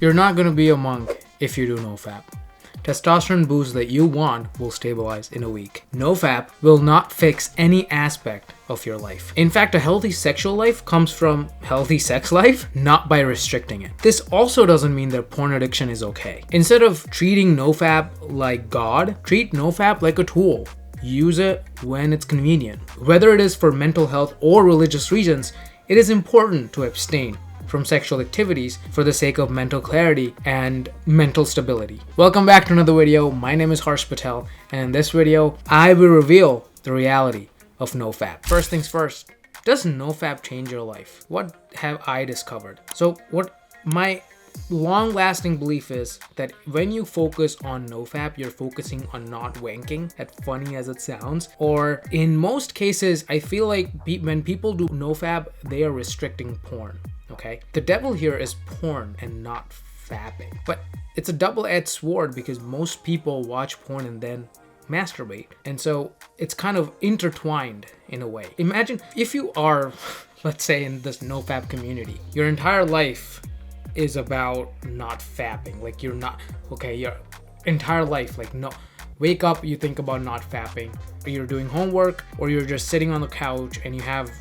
You're not going to be a monk if you do NoFap. Testosterone boost that you want will stabilize in a week. NoFap will not fix any aspect of your life. In fact, a healthy sexual life comes from healthy sex life, not by restricting it. This also doesn't mean that porn addiction is okay. Instead of treating NoFap like God, treat NoFap like a tool. Use it when it's convenient. Whether it is for mental health or religious reasons, it is important to abstain from sexual activities for the sake of mental clarity and mental stability. Welcome back to another video. My name is Harsh Patel, and in this video, I will reveal the reality of NoFap. First things first, does NoFap change your life? What have I discovered? So what my long-lasting belief is that when you focus on NoFap, you're focusing on not wanking, as funny as it sounds, or in most cases, I feel like when people do NoFap, they are restricting porn. Okay, the devil here is porn and not fapping. But it's a double-edged sword because most people watch porn and then masturbate. And so it's kind of intertwined in a way. Imagine if you are, let's say, in this NoFap community, your entire life is about not fapping. Like your entire life, like no, wake up, you think about not fapping. Or you're doing homework, or you're just sitting on the couch and you have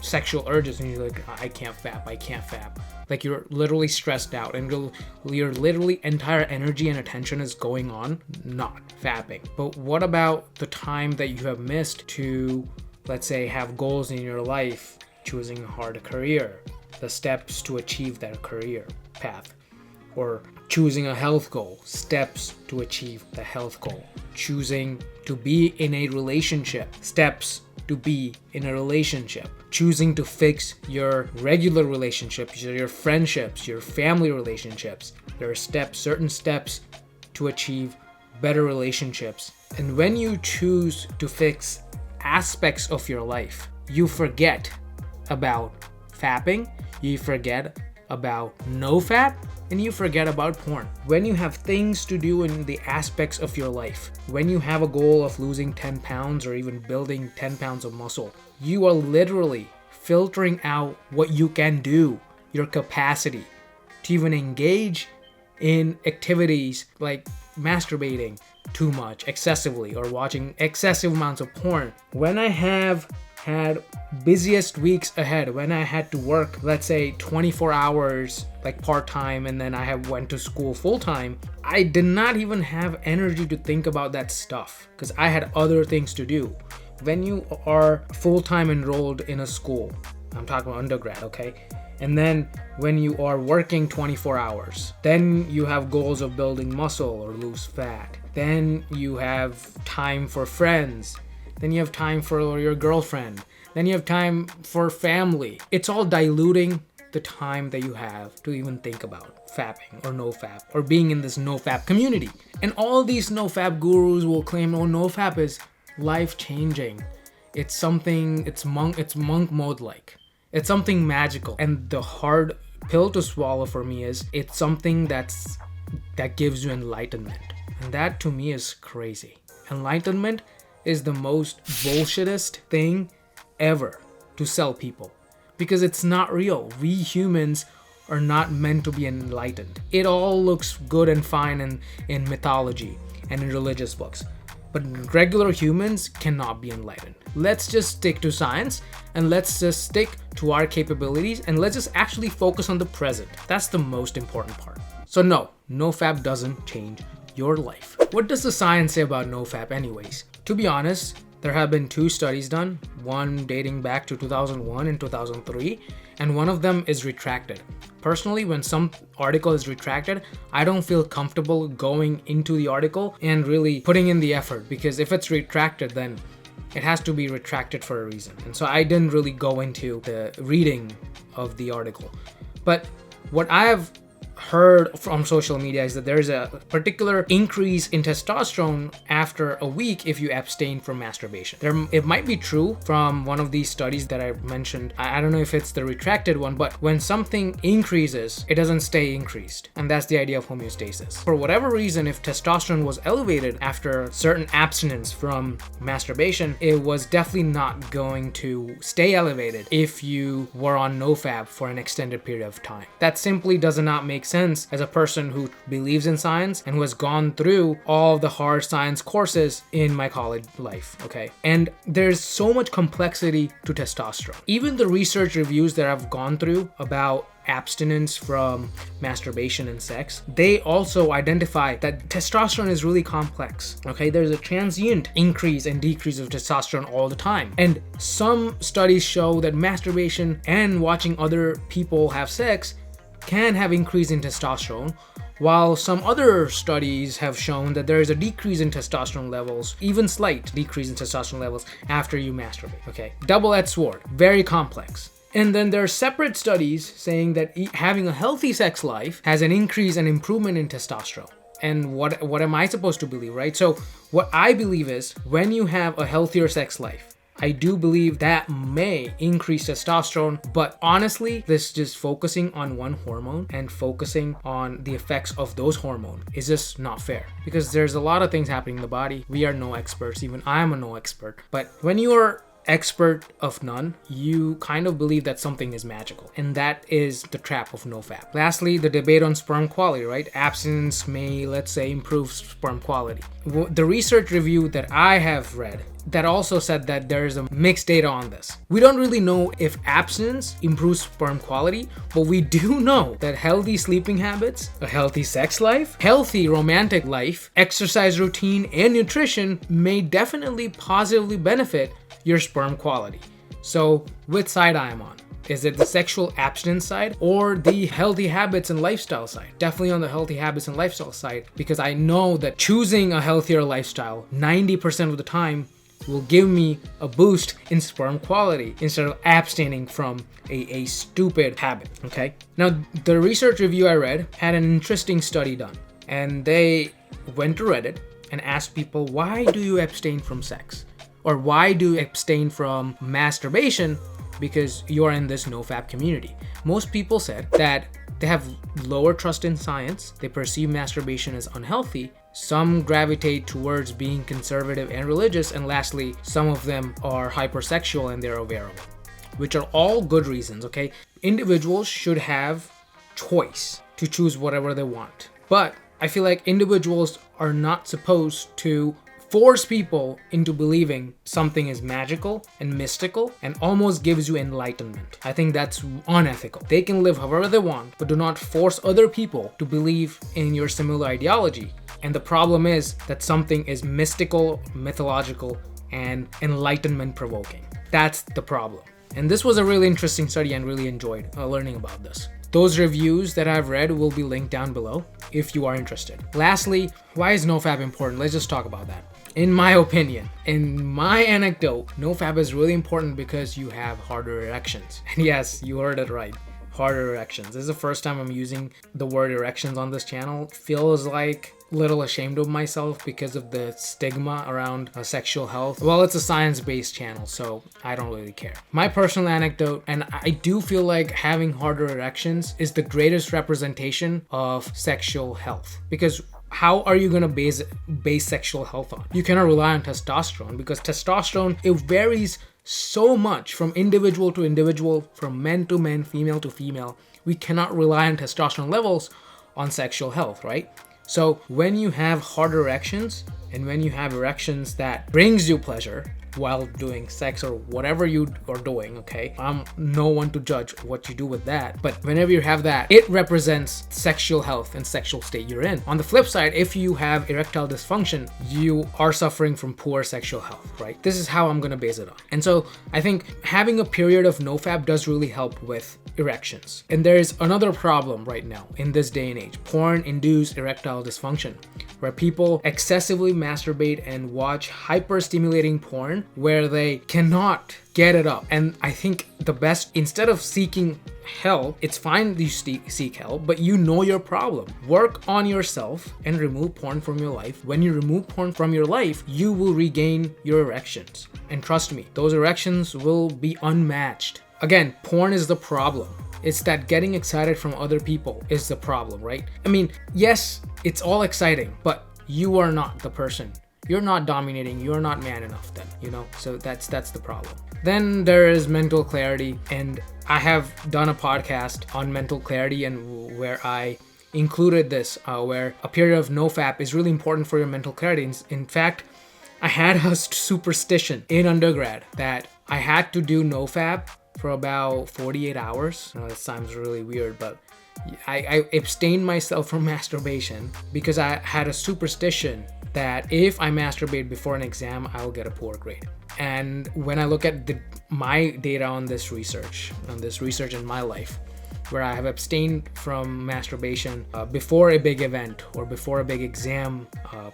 sexual urges and you're like, I can't fap. Like you're literally stressed out and your literally entire energy and attention is going on not fapping. But what about the time that you have missed to, let's say, have goals in your life, choosing a hard career, the steps to achieve that career path, or choosing a health goal, steps to achieve the health goal, choosing to be in a relationship, steps to be in a relationship, choosing to fix your regular relationships, your friendships, your family relationships. There are certain steps to achieve better relationships. And when you choose to fix aspects of your life, you forget about fapping, you forget about NoFap, and you forget about porn. When you have things to do in the aspects of your life, when you have a goal of losing 10 pounds or even building 10 pounds of muscle, you are literally filtering out what you can do, your capacity to even engage in activities like masturbating too much, excessively, or watching excessive amounts of porn. When I have had busiest weeks ahead, when I had to work, let's say 24 hours like part-time, and then I went to school full-time, I did not even have energy to think about that stuff because I had other things to do. When you are full-time enrolled in a school, I'm talking about undergrad, okay? And then when you are working 24 hours, then you have goals of building muscle or lose fat. Then you have time for friends. Then you have time for your girlfriend. Then you have time for family. It's all diluting the time that you have to even think about fapping or NoFap or being in this NoFap community. And all these NoFap gurus will claim, oh, NoFap is life-changing. It's something, it's monk mode-like. It's something magical. And the hard pill to swallow for me is it's something that gives you enlightenment. And that to me is crazy. Enlightenment is the most bullshittest thing ever to sell people because it's not real. We humans are not meant to be enlightened. It all looks good and fine in mythology and in religious books, but regular humans cannot be enlightened. Let's just stick to science and let's just stick to our capabilities and let's just actually focus on the present. That's the most important part. So no, NoFap doesn't change your life. What does the science say about NoFap anyways? To be honest, there have been 2 studies done, one dating back to 2001 and 2003, and one of them is retracted. Personally, when some article is retracted, I don't feel comfortable going into the article and really putting in the effort, because if it's retracted, then it has to be retracted for a reason. And so I didn't really go into the reading of the article. But what I have heard from social media is that there's a particular increase in testosterone after a week if you abstain from masturbation. It might be true from one of these studies that I mentioned. I don't know if it's the retracted one, but when something increases, it doesn't stay increased. And that's the idea of homeostasis. For whatever reason, if testosterone was elevated after certain abstinence from masturbation, it was definitely not going to stay elevated if you were on NoFap for an extended period of time. That simply does not make makes sense as a person who believes in science and who has gone through all the hard science courses in my college life, okay? And there's so much complexity to testosterone. Even the research reviews that I've gone through about abstinence from masturbation and sex, they also identify that testosterone is really complex, okay? There's a transient increase and decrease of testosterone all the time. And some studies show that masturbation and watching other people have sex can have increase in testosterone, while some other studies have shown that there is a decrease in testosterone levels, even slight decrease in testosterone levels after you masturbate, okay? Double-edged sword, very complex. And then there are separate studies saying that having a healthy sex life has an increase and improvement in testosterone. And what am I supposed to believe, right? So what I believe is when you have a healthier sex life, I do believe that may increase testosterone, but honestly, this just focusing on one hormone and focusing on the effects of those hormones is just not fair, because there's a lot of things happening in the body. We are no experts, even I'm a no expert. But when you are expert of none, you kind of believe that something is magical, and that is the trap of NoFap. Lastly, the debate on sperm quality, right? Abstinence may, let's say, improve sperm quality. The research review that I have read that also said that there is a mixed data on this. We don't really know if abstinence improves sperm quality, but we do know that healthy sleeping habits, a healthy sex life, healthy romantic life, exercise routine, and nutrition may definitely positively benefit your sperm quality. So which side I am on? Is it the sexual abstinence side or the healthy habits and lifestyle side? Definitely on the healthy habits and lifestyle side, because I know that choosing a healthier lifestyle 90% of the time will give me a boost in sperm quality instead of abstaining from a stupid habit, okay? Now, the research review I read had an interesting study done, and they went to Reddit and asked people, why do you abstain from sex? Or why do you abstain from masturbation? Because you're in this NoFap community. Most people said that they have lower trust in science, they perceive masturbation as unhealthy, some gravitate towards being conservative and religious, and lastly, some of them are hypersexual and they're aware of it, which are all good reasons, okay? Individuals should have choice to choose whatever they want. But I feel like individuals are not supposed to force people into believing something is magical and mystical and almost gives you enlightenment. I think that's unethical. They can live however they want, but do not force other people to believe in your similar ideology. And the problem is that something is mystical, mythological, and enlightenment provoking. That's the problem. And this was a really interesting study and really enjoyed learning about this. Those reviews that I've read will be linked down below if you are interested. Lastly, why is NoFap important? Let's just talk about that. In my opinion, in my anecdote, NoFap is really important because you have harder erections. And yes, you heard it right. Harder erections. This is the first time I'm using the word erections on this channel. Feels like a little ashamed of myself because of the stigma around sexual health. Well, it's a science-based channel, so I don't really care. My personal anecdote, and I do feel like having harder erections is the greatest representation of sexual health, because how are you going to base sexual health on? You cannot rely on testosterone, because testosterone, it varies so much from individual to individual, from men to men, female to female. We cannot rely on testosterone levels on sexual health, right? So when you have harder erections, and when you have erections that brings you pleasure while doing sex or whatever you are doing, okay? I'm no one to judge what you do with that, but whenever you have that, it represents sexual health and sexual state you're in. On the flip side, if you have erectile dysfunction, you are suffering from poor sexual health, right? This is how I'm gonna base it on. And so I think having a period of NoFap does really help with erections. And there's another problem right now in this day and age, porn-induced erectile dysfunction, where people excessively masturbate and watch hyper-stimulating porn where they cannot get it up. And I think the best, instead of seeking help, it's fine you seek help, but you know your problem. Work on yourself and remove porn from your life. When you remove porn from your life, you will regain your erections. And trust me, those erections will be unmatched. Again, porn is the problem. It's that getting excited from other people is the problem, right? I mean, yes, it's all exciting, but you are not the person. You're not dominating, you're not man enough then, you know? So that's the problem. Then there is mental clarity, and I have done a podcast on mental clarity and where I included this where a period of NoFap is really important for your mental clarity. In fact, I had a superstition in undergrad that I had to do NoFap for about 48 hours. Now, that sounds really weird, but I abstained myself from masturbation because I had a superstition that if I masturbate before an exam, I'll get a poor grade. And when I look at my data on this research in my life, where I have abstained from masturbation before a big event or before a big exam,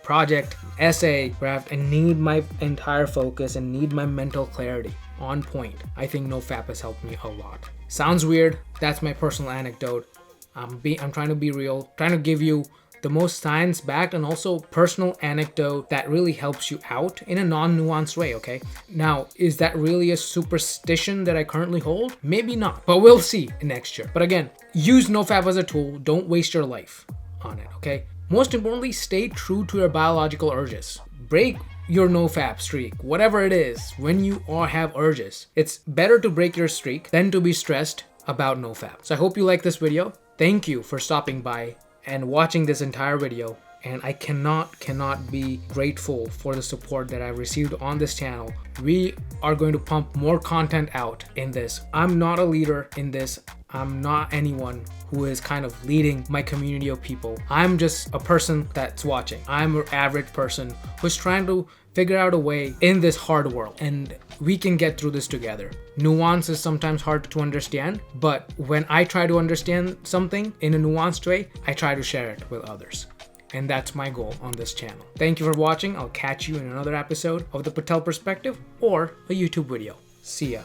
project, essay, where I need my entire focus and need my mental clarity on point, I think NoFap has helped me a lot. Sounds weird. That's my personal anecdote. I'm trying to be real, trying to give you the most science-backed and also personal anecdote that really helps you out in a non-nuanced way, okay? Now, is that really a superstition that I currently hold? Maybe not, but we'll see next year. But again, use NoFap as a tool. Don't waste your life on it, okay? Most importantly, stay true to your biological urges. Break your NoFap streak, whatever it is, when you all have urges. It's better to break your streak than to be stressed about NoFap. So I hope you like this video. Thank you for stopping by and watching this entire video, and I cannot be grateful for the support that I've received on this channel. We are going to pump more content out in this. I'm not a leader in this. I'm not anyone who is kind of leading my community of people. I'm just a person that's watching. I'm an average person who's trying to figure out a way in this hard world, and we can get through this together. Nuance is sometimes hard to understand, but when I try to understand something in a nuanced way, I try to share it with others. And that's my goal on this channel. Thank you for watching. I'll catch you in another episode of The Patel Perspective or a YouTube video. See ya.